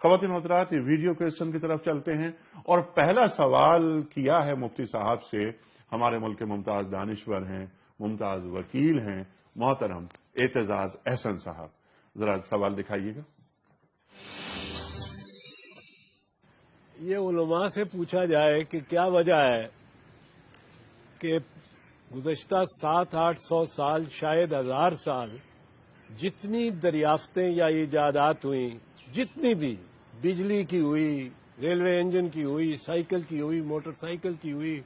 خواتین و حضرات، یہ ویڈیو کویسچن کی طرف چلتے ہیں اور پہلا سوال کیا ہے مفتی صاحب سے، ہمارے ملک کے ممتاز دانشور ہیں، ممتاز وکیل ہیں، محترم اعتزاز احسن صاحب. ذرا سوال دکھائیے گا. یہ علماء سے پوچھا جائے کہ کیا وجہ ہے کہ گزشتہ 700-800 سال شاید 1000 سال جتنی دریافتیں یا ایجادات ہوئیں، جتنی بھی بجلی کی ہوئی، ریلوے انجن کی ہوئی، سائیکل کی ہوئی، موٹر سائیکل کی ہوئی،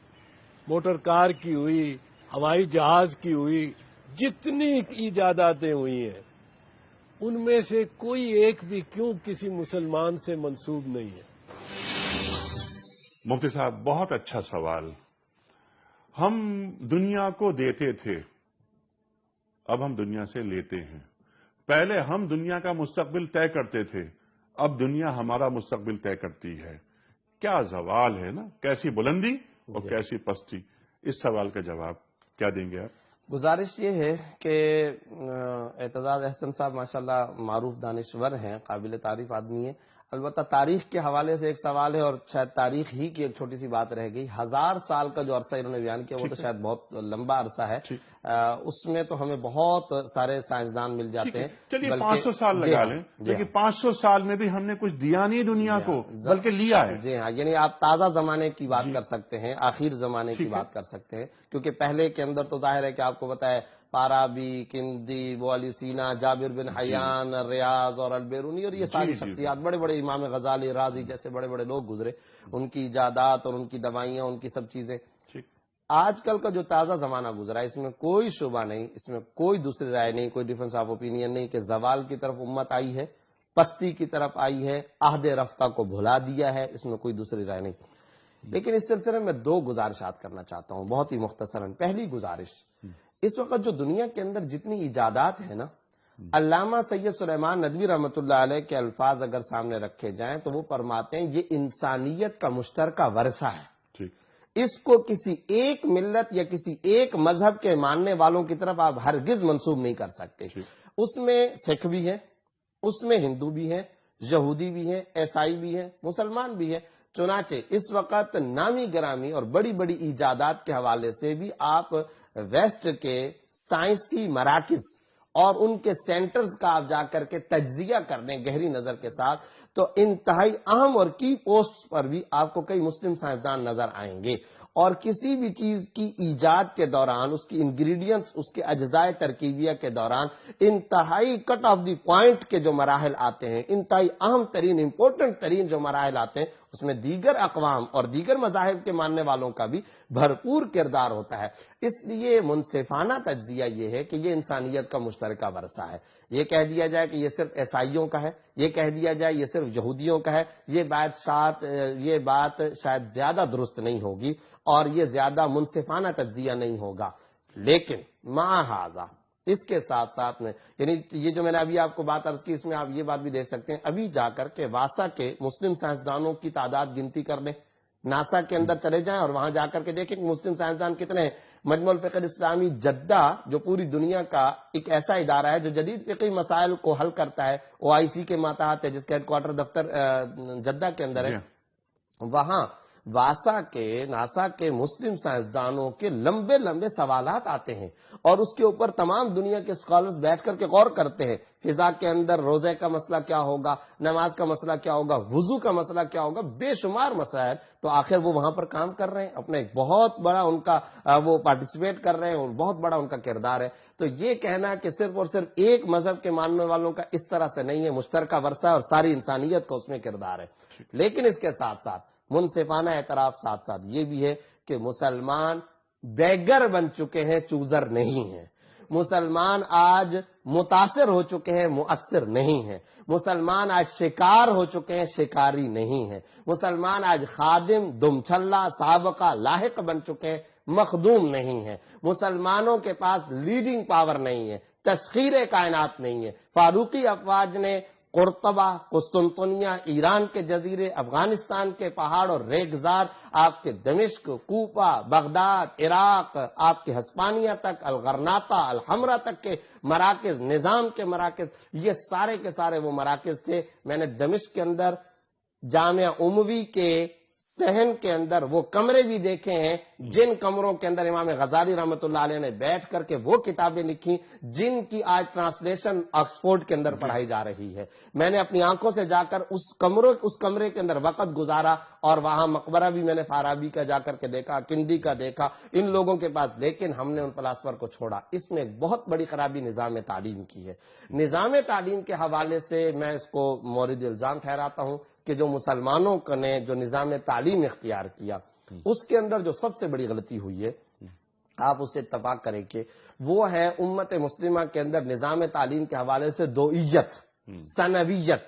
موٹر کار کی ہوئی، ہوائی جہاز کی ہوئی، جتنی ایجاداتیں ہوئی ہیں ان میں سے کوئی ایک بھی کیوں کسی مسلمان سے منسوب نہیں ہے؟ مفتی صاحب بہت اچھا سوال. ہم دنیا کو دیتے تھے، اب ہم دنیا سے لیتے ہیں. پہلے ہم دنیا کا مستقبل طے کرتے تھے، اب دنیا ہمارا مستقبل طے کرتی ہے. کیا زوال ہے نا، کیسی بلندی اور کیسی پستی. اس سوال کا جواب کیا دیں گے آپ؟ گزارش یہ ہے کہ اعتزاز احسن صاحب ماشاءاللہ معروف دانشور ہیں، قابل تعریف آدمی ہیں. البتہ تاریخ کے حوالے سے ایک سوال ہے، اور شاید تاریخ ہی کی ایک چھوٹی سی بات رہ گئی. 1000 سال کا جو عرصہ انہوں نے بیان کیا وہ تو شاید بہت لمبا عرصہ ہے. اس میں تو ہمیں بہت سارے سائنسدان مل جاتے ہیں. چلیے 500 سال لگا لیں، لیکن 500 سال میں بھی ہم نے کچھ دیا نہیں دنیا کو، بلکہ لیا ہے. جی ہاں، یعنی آپ تازہ زمانے کی بات کر سکتے ہیں، آخر زمانے کی بات کر سکتے ہیں، کیونکہ پہلے کے اندر تو ظاہر ہے کہ آپ کو بتائے پارابی، کندی، ابو علی سینا، جابر بن حیان، ریاض اور البیرونی، اور یہ ساری شخصیات، بڑے بڑے امام غزالی، رازی جیسے بڑے بڑے لوگ گزرے. ان کی ایجادات اور ان کی دوائیاں، ان کی سب چیزیں. آج کل کا جو تازہ زمانہ گزرا ہے اس میں کوئی شبہ نہیں، اس میں کوئی دوسری رائے نہیں، کوئی ڈیفرنس آف اوپینین نہیں کہ زوال کی طرف امت آئی ہے، پستی کی طرف آئی ہے، عہد رفتہ کو بھلا دیا ہے. اس میں کوئی دوسری رائے نہیں. لیکن اس سلسلے میں 2 گزارشات کرنا چاہتا ہوں بہت ہی مختصراً. پہلی گزارش، اس وقت جو دنیا کے اندر جتنی ایجادات ہیں نا، علامہ سید سلیمان ندوی رحمۃ اللہ علیہ کے الفاظ اگر سامنے رکھے جائیں تو وہ فرماتے ہیں یہ انسانیت کا مشترکہ ورثہ ہے. اس کو کسی ایک ملت یا کسی ایک مذہب کے ماننے والوں کی طرف آپ ہرگز منسوب نہیں کر سکتے. اس میں سکھ بھی ہیں، اس میں ہندو بھی ہیں، یہودی بھی ہیں، عیسائی بھی ہیں، مسلمان بھی ہیں. چنانچہ اس وقت نامی گرامی اور بڑی بڑی ایجادات کے حوالے سے بھی آپ ویسٹ کے سائنسی مراکز اور ان کے سینٹرز کا آپ جا کر کے تجزیہ کرنے گہری نظر کے ساتھ تو انتہائی اہم اور کی پوسٹ پر بھی آپ کو کئی مسلم سائنسدان نظر آئیں گے. اور کسی بھی چیز کی ایجاد کے دوران اس کی انگریڈینٹس، اس کے اجزاء ترکیبیہ کے دوران انتہائی کٹ آف دی پوائنٹ کے جو مراحل آتے ہیں، انتہائی اہم ترین، امپورٹنٹ ترین جو مراحل آتے ہیں، اس میں دیگر اقوام اور دیگر مذاہب کے ماننے والوں کا بھی بھرپور کردار ہوتا ہے. اس لیے منصفانہ تجزیہ یہ ہے کہ یہ انسانیت کا مشترکہ ورثہ ہے. یہ کہہ دیا جائے کہ یہ صرف عیسائیوں کا ہے، یہ کہہ دیا جائے یہ صرف یہودیوں کا ہے، یہ بات شاید زیادہ درست نہیں ہوگی اور یہ زیادہ منصفانہ تجزیہ نہیں ہوگا. لیکن مع ھذا، اس کے ساتھ ساتھ میں، یعنی یہ جو میں نے ابھی آپ کو بات عرض کی، اس میں آپ یہ بات بھی دیکھ سکتے ہیں. ابھی جا کر کے واسا کے مسلم سائنسدانوں کی تعداد گنتی کر لیں، ناسا کے اندر چلے جائیں اور وہاں جا کر کے دیکھیں کہ مسلم سائنسدان کتنے ہیں. مجمع الفقہ الاسلامی جدہ جو پوری دنیا کا ایک ایسا ادارہ ہے جو جدید فقہی مسائل کو حل کرتا ہے، OIC کے ماتحت ہے، جس کا ہیڈ کوارٹر دفتر جدہ کے اندر ہے، وہاں واسا کے، ناسا کے مسلم سائنسدانوں کے لمبے لمبے سوالات آتے ہیں اور اس کے اوپر تمام دنیا کے اسکالرز بیٹھ کر کے غور کرتے ہیں. فضا کے اندر روزے کا مسئلہ کیا ہوگا، نماز کا مسئلہ کیا ہوگا، وضو کا مسئلہ کیا ہوگا، بے شمار مسائل. تو آخر وہ وہاں پر کام کر رہے ہیں، اپنا ایک بہت بڑا ان کا وہ پارٹیسپیٹ کر رہے ہیں اور بہت بڑا ان کا کردار ہے. تو یہ کہنا کہ صرف اور صرف ایک مذہب کے ماننے والوں کا اس طرح سے نہیں ہے، مشترکہ ورثہ اور ساری انسانیت کا اس میں کردار ہے. لیکن اس کے ساتھ ساتھ منصفانہ اعتراف ساتھ ساتھ یہ بھی ہے کہ مسلمان بیگر بن چکے ہیں، چوزر نہیں ہیں. مسلمان آج متاثر ہو چکے ہیں، مؤثر نہیں ہیں. مسلمان آج شکار ہو چکے ہیں، شکاری نہیں ہیں. مسلمان آج خادم، دم چھلا، سابقہ، لاحق بن چکے ہیں، مخدوم نہیں ہیں. مسلمانوں کے پاس لیڈنگ پاور نہیں ہے، تسخیر کائنات نہیں ہے. فاروقی افواج نے قرطبہ، قسطنطنیہ، ایران کے جزیرے، افغانستان کے پہاڑ اور ریگزار، آپ کے دمشق، کوفہ، بغداد، عراق، آپ کے ہسپانیہ تک، الغرناطہ، الحمرہ تک کے مراکز، نظام کے مراکز، یہ سارے کے سارے وہ مراکز تھے۔ میں نے دمشق کے اندر جامعہ اموی کے صحن کے اندر وہ کمرے بھی دیکھے ہیں جن کمروں کے اندر امام غزالی رحمۃ اللہ علیہ نے بیٹھ کر کے وہ کتابیں لکھی جن کی آج ٹرانسلیشن آکسفورڈ کے اندر پڑھائی جا رہی ہے۔ میں نے اپنی آنکھوں سے جا کر اس کمرے کے اندر وقت گزارا، اور وہاں مقبرہ بھی میں نے فارابی کا جا کر کے دیکھا، کندی کا دیکھا، ان لوگوں کے پاس، لیکن ہم نے ان فلاسفر کو چھوڑا۔ اس میں ایک بہت بڑی خرابی نظام تعلیم کی ہے۔ نظام تعلیم کے حوالے سے میں اس کو مورد الزام ٹھہراتا ہوں کہ جو مسلمانوں نے جو نظام تعلیم اختیار کیا، اس کے اندر جو سب سے بڑی غلطی ہوئی ہے، آپ اس سے اتفاق کریں کہ وہ ہے امت مسلمہ کے اندر نظام تعلیم کے حوالے سے دوئیت، ثانویت۔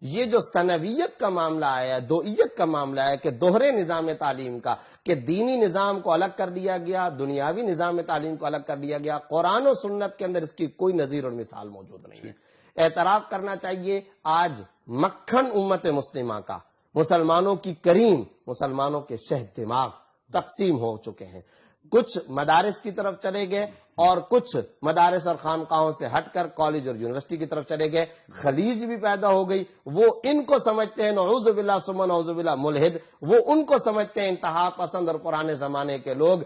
یہ جو ثانویت کا معاملہ آیا، دوئیت کا معاملہ ہے کہ دوہرے نظام تعلیم کا، کہ دینی نظام کو الگ کر دیا گیا، دنیاوی نظام تعلیم کو الگ کر دیا گیا، قرآن و سنت کے اندر اس کی کوئی نظیر اور مثال موجود نہیں ہے۔ اعتراف کرنا چاہیے آج مکھن امت مسلمہ کا، مسلمانوں کی کریم، مسلمانوں کے شہد دماغ تقسیم ہو چکے ہیں۔ کچھ مدارس کی طرف چلے گئے اور کچھ مدارس اور خانقاہوں سے ہٹ کر کالج اور یونیورسٹی کی طرف چلے گئے۔ خلیج بھی پیدا ہو گئی، وہ ان کو سمجھتے ہیں نعوذ باللہ ثم نعوذ باللہ ملحد، وہ ان کو سمجھتے ہیں انتہا پسند اور پرانے زمانے کے لوگ،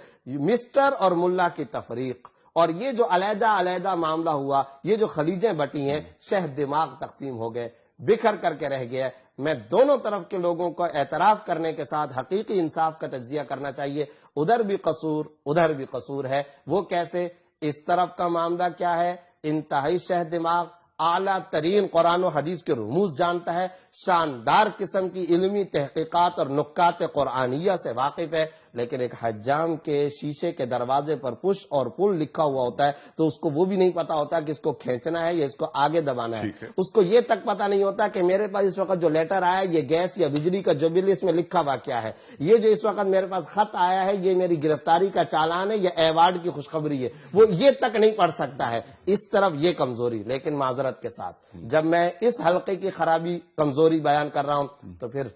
مسٹر اور ملا کی تفریق۔ اور یہ جو علیحدہ علیحدہ معاملہ ہوا، یہ جو خلیجیں بٹی ہیں، شہد دماغ تقسیم ہو گئے، بکھر کر کے رہ گیا۔ میں دونوں طرف کے لوگوں کو اعتراف کرنے کے ساتھ حقیقی انصاف کا تجزیہ کرنا چاہیے، ادھر بھی قصور ادھر بھی قصور ہے۔ وہ کیسے؟ اس طرف کا معاملہ کیا ہے؟ انتہائی شہد دماغ، اعلیٰ ترین قرآن و حدیث کے رموز جانتا ہے، شاندار قسم کی علمی تحقیقات اور نکات قرآنیہ سے واقف ہے، لیکن ایک حجام کے شیشے کے دروازے پر پش اور پل لکھا ہوا ہوتا ہے تو اس کو وہ بھی نہیں پتا ہوتا کہ اس کو کھینچنا ہے یا اس کو آگے دبانا ہے۔ اس کو یہ تک پتا نہیں ہوتا کہ میرے پاس اس وقت جو لیٹر آیا ہے یہ گیس یا بجلی کا جو بل اس میں لکھا ہوا کیا ہے، یہ جو اس وقت میرے پاس خط آیا ہے یہ میری گرفتاری کا چالان ہے یا ایوارڈ کی خوشخبری ہے، وہ یہ تک نہیں پڑھ سکتا ہے۔ اس طرف یہ کمزوری، لیکن معذرت کے ساتھ جب میں اس حلقے کی خرابی کمزوری بیان کر رہا ہوں تو پھر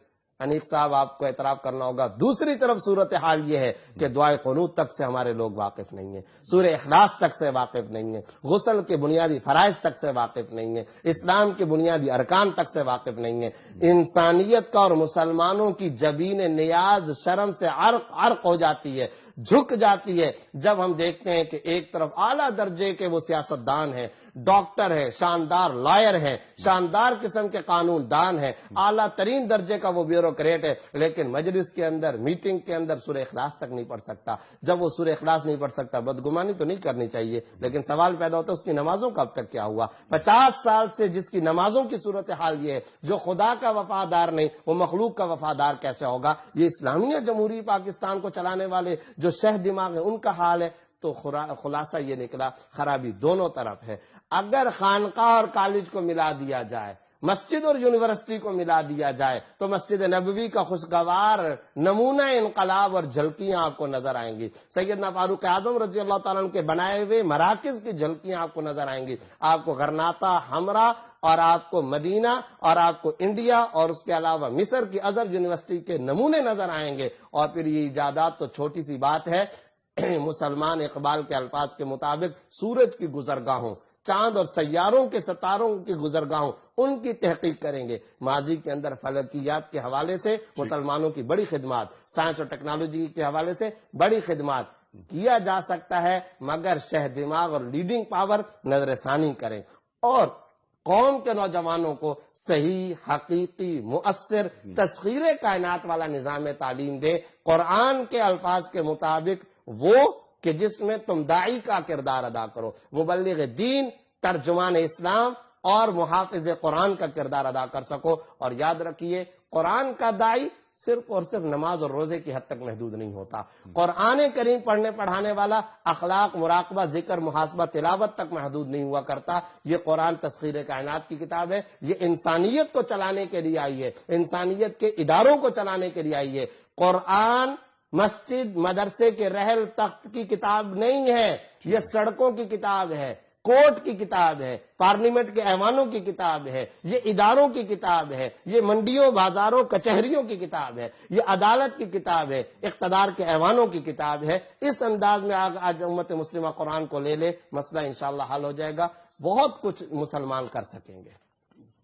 انیق صاحب آپ کو اعتراف کرنا ہوگا۔ دوسری طرف صورتحال یہ ہے کہ دعائے قنوت تک سے ہمارے لوگ واقف نہیں ہیں، سورہ اخلاص تک سے واقف نہیں ہیں، غسل کے بنیادی فرائض تک سے واقف نہیں ہیں، اسلام کے بنیادی ارکان تک سے واقف نہیں ہیں۔ انسانیت کا اور مسلمانوں کی جبین نیاز شرم سے عرق عرق ہو جاتی ہے، جھک جاتی ہے جب ہم دیکھتے ہیں کہ ایک طرف اعلیٰ درجے کے وہ سیاستدان ہیں، ڈاکٹر ہے، شاندار لائر ہے، شاندار قسم کے قانون دان ہے، اعلیٰ ترین درجے کا وہ بیوروکریٹ ہے، لیکن مجلس کے اندر میٹنگ کے اندر سورہ اخلاص تک نہیں پڑھ سکتا۔ جب وہ سورہ اخلاص نہیں پڑھ سکتا، بدگمانی تو نہیں کرنی چاہیے، لیکن سوال پیدا ہوتا ہے اس کی نمازوں کا اب تک کیا ہوا؟ 50 سال سے جس کی نمازوں کی صورتحال یہ ہے، جو خدا کا وفادار نہیں وہ مخلوق کا وفادار کیسے ہوگا؟ یہ اسلامیہ جمہوری پاکستان کو چلانے والے جو شہد دماغ ہیں ان کا حال ہے۔ تو خلاصہ یہ نکلا خرابی دونوں طرف ہے۔ اگر خانقاہ اور کالج کو ملا دیا جائے، مسجد اور یونیورسٹی کو ملا دیا جائے تو مسجد نبوی کا خوشگوار نمونہ انقلاب اور جھلکیاں آپ کو نظر آئیں گی، سیدنا فاروق اعظم رضی اللہ تعالیٰ عنہ کے بنائے ہوئے مراکز کی جھلکیاں آپ کو نظر آئیں گی۔ آپ کو غرناطہ، حمرہ اور آپ کو مدینہ اور آپ کو انڈیا اور اس کے علاوہ مصر کی ازہر یونیورسٹی کے نمونے نظر آئیں گے۔ اور پھر یہ ایجادات تو چھوٹی سی بات ہے، مسلمان اقبال کے الفاظ کے مطابق سورج کی گزرگاہوں، چاند اور سیاروں کے ستاروں کی گزرگاہوں، ان کی تحقیق کریں گے۔ ماضی کے اندر فلکیات کے حوالے سے مسلمانوں کی بڑی خدمات، سائنس اور ٹیکنالوجی کے حوالے سے بڑی خدمات کیا جا سکتا ہے، مگر شہد دماغ اور لیڈنگ پاور نظر ثانی کریں اور قوم کے نوجوانوں کو صحیح، حقیقی، مؤثر، تسخیر کائنات والا نظام تعلیم دے، قرآن کے الفاظ کے مطابق، وہ کہ جس میں تم داعی کا کردار ادا کرو، مبلغ دین، ترجمان اسلام اور محافظ قرآن کا کردار ادا کر سکو۔ اور یاد رکھیے قرآن کا داعی صرف اور صرف نماز اور روزے کی حد تک محدود نہیں ہوتا، قرآن کریم پڑھنے پڑھانے والا اخلاق، مراقبہ، ذکر، محاسبہ، تلاوت تک محدود نہیں ہوا کرتا۔ یہ قرآن تسخیر کائنات کی کتاب ہے، یہ انسانیت کو چلانے کے لیے آئی ہے، انسانیت کے اداروں کو چلانے کے لیے آئی ہے۔ قرآن مسجد مدرسے کے رحل تخت کی کتاب نہیں ہے، یہ سڑکوں کی کتاب ہے، کورٹ کی کتاب ہے، پارلیمنٹ کے ایوانوں کی کتاب ہے، یہ اداروں کی کتاب ہے، یہ منڈیوں بازاروں کچہریوں کی کتاب ہے، یہ عدالت کی کتاب ہے، اقتدار کے ایوانوں کی کتاب ہے۔ اس انداز میں آج امت مسلمہ قرآن کو لے لے، مسئلہ انشاءاللہ حل ہو جائے گا، بہت کچھ مسلمان کر سکیں گے۔